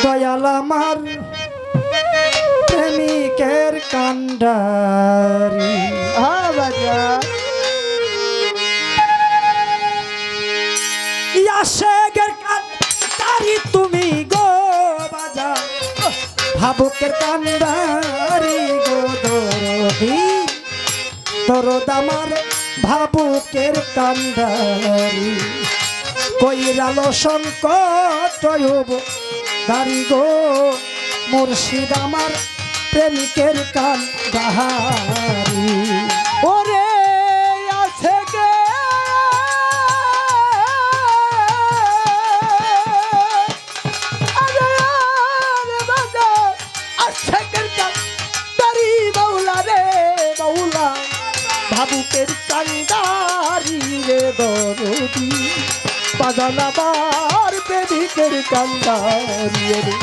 দয়াল আমার প্রেমিকের কান্ডারি আশেকের কান্ডারি তুমি গো বাজা ভাবুকের কান্ডারি গো দরদি দরদ আমার ভাবুকের কান্ডারি কইরালো সংকট দারি গো মুর্শিদ আমার প্রেমিকের কান্ডারি ওরে আছে গে ভাবুকের কান্ডারি রে দরদি বাজানাবার প্রেমিকের কান্ডারি রে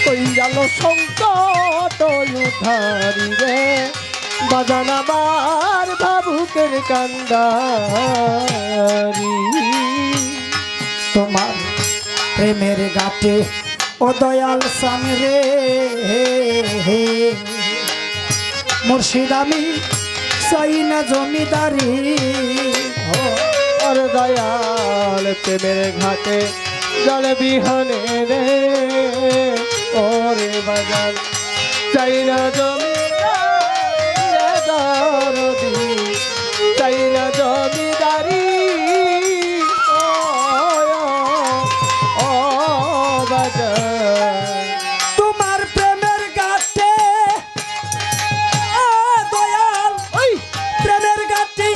কইরালো সংকট উদ্ধারি রে বাজানাবার ভাবুকের কান্ডারি তোমার প্রেমের গাতে ও দয়াল সান রে মুর্শিদ আমি চাই না জমিদারি আর দয়াল প্রেমের ঘাটে জল বিহনে রে ওরে বাজার চাই না জমিদারি চাই না জমিদারি ও বাজার তোমার প্রেমের গাতে দয়াল ওই প্রেমের গাতে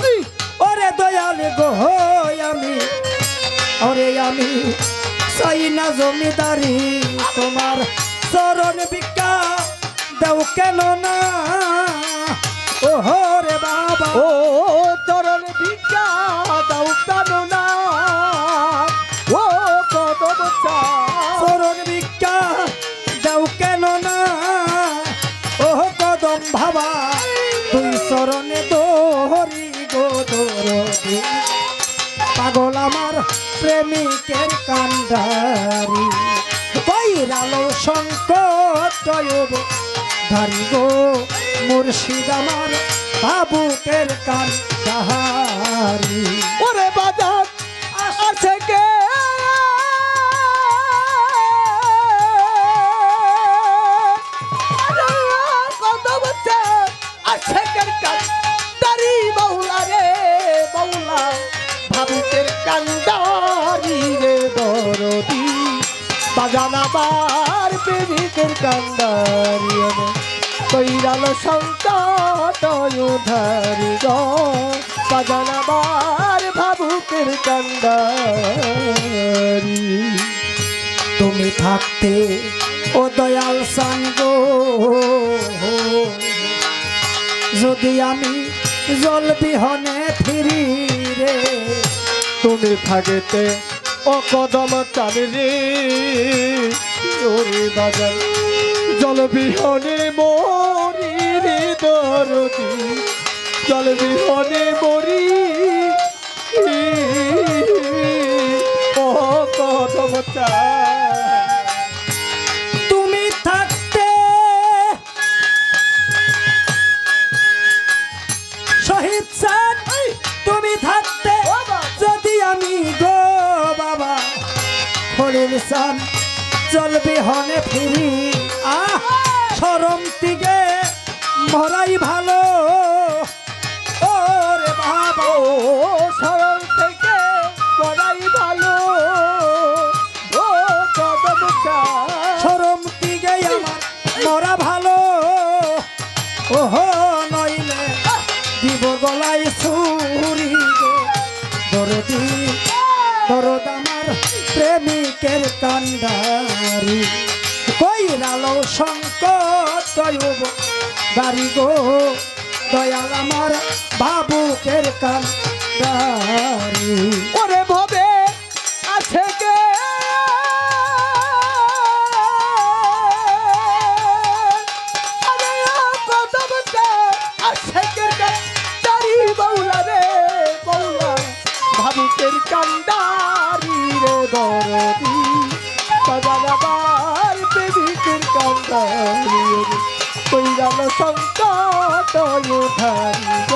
ওরে দয়াল গো আমি চাই না জমিদারি তোমার চরণ ভিক্ষা দাও কেন না ও রে বাবা ও চরণ ভিক্ষা দাও কেন না ও কদম চরণ ভিক্ষা দাও কেন না ও কদম ভাবা তুই চরণে দোহরি গো দরদি পাগল আমার প্রেমিকের কান্ডারি কইরালো সংকট ধারি গো মুর্শিদ আমার ভাবুকের কান্ডারি ওরে বাজার আছে কে কদম আছে কের কান্ডারি বাউলা রে বাউলা ভাবুকের কান্ডারি রে দরদি বাজানাবার প্রেমিকের কান্ডারি কইরালো সংকট উদ্ধারি গো বাজানাবার ভাবুকের কান্ডারি তুমি থাকতে ও দয়াল সাঙ্গ যদি আমি জল বিহনে ফিরি রে তুমি থাকেতে ও কদম চালি ওরে বাজার জল বিহনে মরি রে দরদি জল বিহনে মরি ও কদম তুমি থাকতে শহীদ সান তুমি থাকতে যদি আমি গো বাবা খলিল সান চলবে হনে ফিরি শরম তিগে মরাই ভালো ও রে বাবা ও সরল থেকে পড়াই ভালো ও কদম শরম তিগে আমার মরা ভালো ওহো নইলে দিব গলাই ছুরি গো দরদি দরদ আমার প্রেমিকের কান্ডারি কইরালো সংকট দারি গো দয়াল আমার বাবুকের কান্ডারি ওরে ভবে আছে কে কদম আছে কে দারি বাউলা রে বাউলা ভাবুকের কান্ডারি রে দরদি বাজানাবার কইরাল সংকট উঠাইব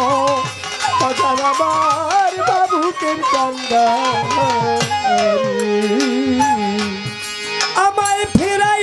বাজার আমার বাবুকের কান্দারি আমায় ফিরাই